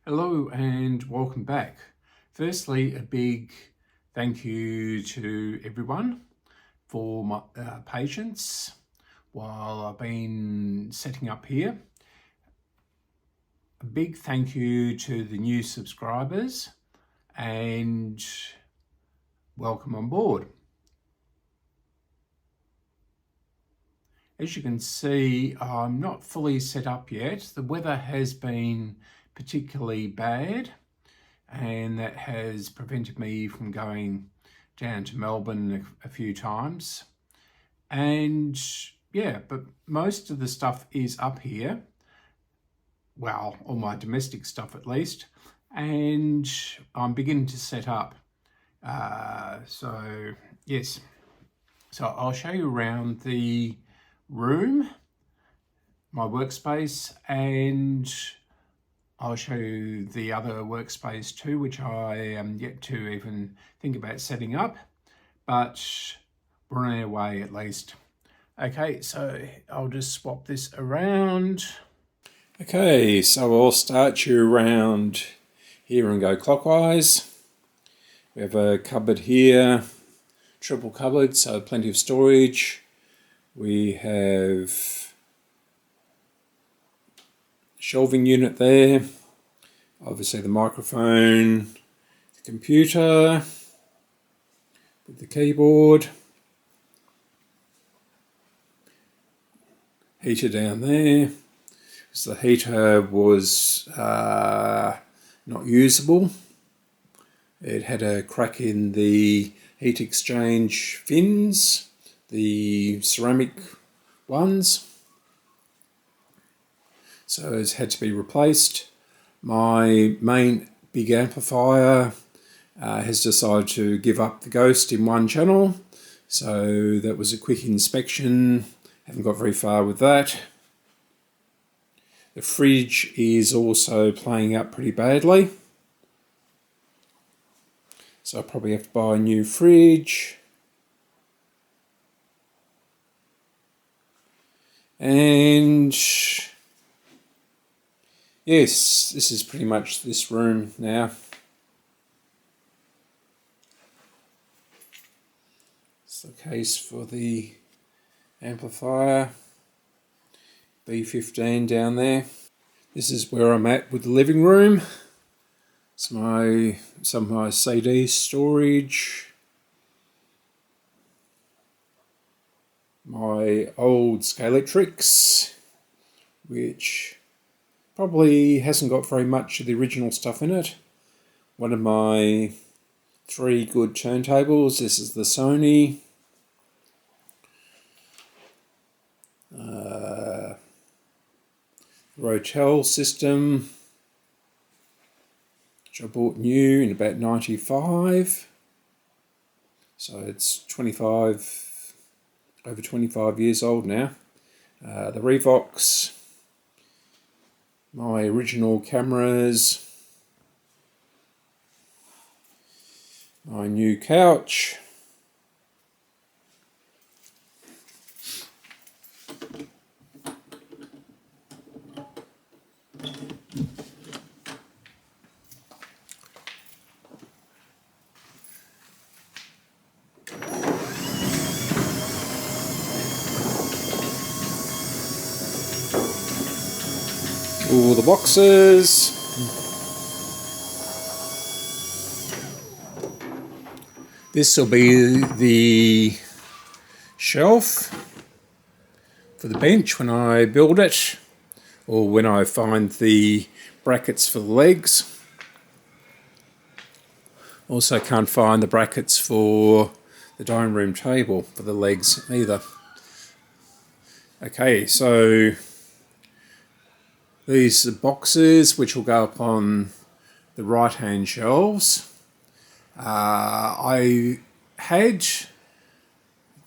Hello and welcome back. Firstly, a big thank you to everyone for my patience while I've been setting up here. A big thank you to the new subscribers and welcome on board. As you can see, I'm not fully set up yet. The weather has been particularly bad, and that has prevented me from going down to Melbourne a few times. And yeah, but most of the stuff is up here. Well, all my domestic stuff at least. And I'm beginning to set up. So yes, so I'll show you around the room, my workspace, and I'll show you the other workspace too, which I am yet to even think about setting up, but we're on our way at least. Okay, so I'll just swap this around. Okay, so I'll start you around here and go clockwise. We have a cupboard here, triple cupboard, so plenty of storage. We have shelving unit there, obviously the microphone, the computer with the keyboard, heater down there, because the heater was not usable. It had a crack in the heat exchange fins, the ceramic ones, so it's had to be replaced. My main big amplifier has decided to give up the ghost in one channel, so that was a quick inspection, haven't got very far with that. The fridge is also playing up pretty badly, so I'll probably have to buy a new fridge. And yes, this is pretty much this room now. It's the case for the amplifier, B15 down there. This is where I'm at with the living room. It's some of my CD storage. My old Scalextrics, which probably hasn't got very much of the original stuff in it. One of my 3 good turntables. This is the Sony. Rotel system, which I bought new in about 95. So it's over 25 years old now. The Revox, my original cameras, my new couch, all the boxes. This will be the shelf for the bench when I build it, or when I find the brackets for the legs. Also can't find the brackets for the dining room table for the legs either. Okay, so these are boxes which will go up on the right hand shelves. I had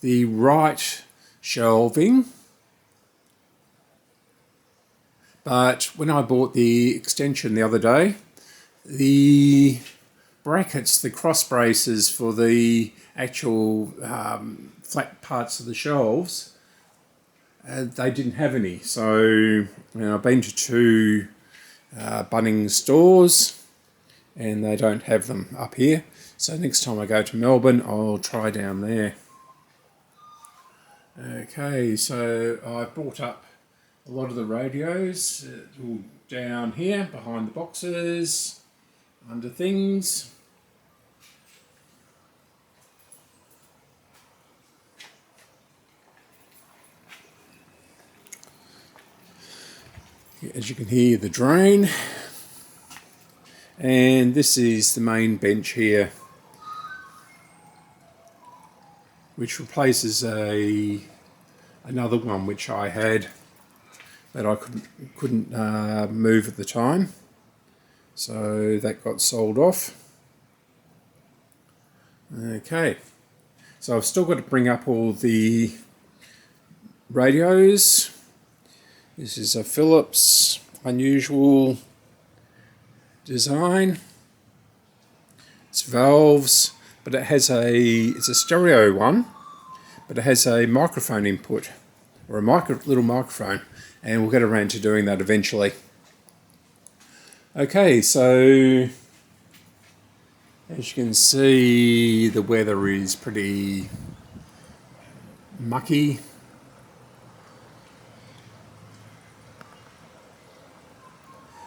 the right shelving, but when I bought the extension the other day, the brackets, the cross braces for the actual flat parts of the shelves, they didn't have any. So I've been to 2 Bunnings stores, and they don't have them up here. So next time I go to Melbourne, I'll try down there. Okay, so I've brought up a lot of the radios all down here behind the boxes, under things. As you can hear, the drain. And this is the main bench here, which replaces another one which I had that I couldn't move at the time, so that got sold off. Okay, so I've still got to bring up all the radios. This is a Philips unusual design. It's valves, but it's a stereo one, but it has a microphone input, or a little microphone, and we'll get around to doing that eventually. Okay, so as you can see, the weather is pretty mucky.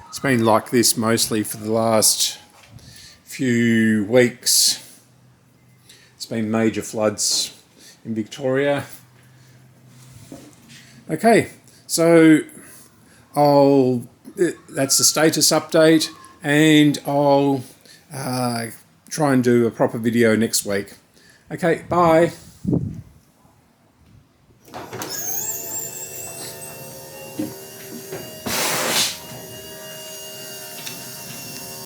It's been like this mostly for the last few weeks. It's been major floods in Victoria. Okay, so that's the status update, and I'll try and do a proper video next week. Okay, bye.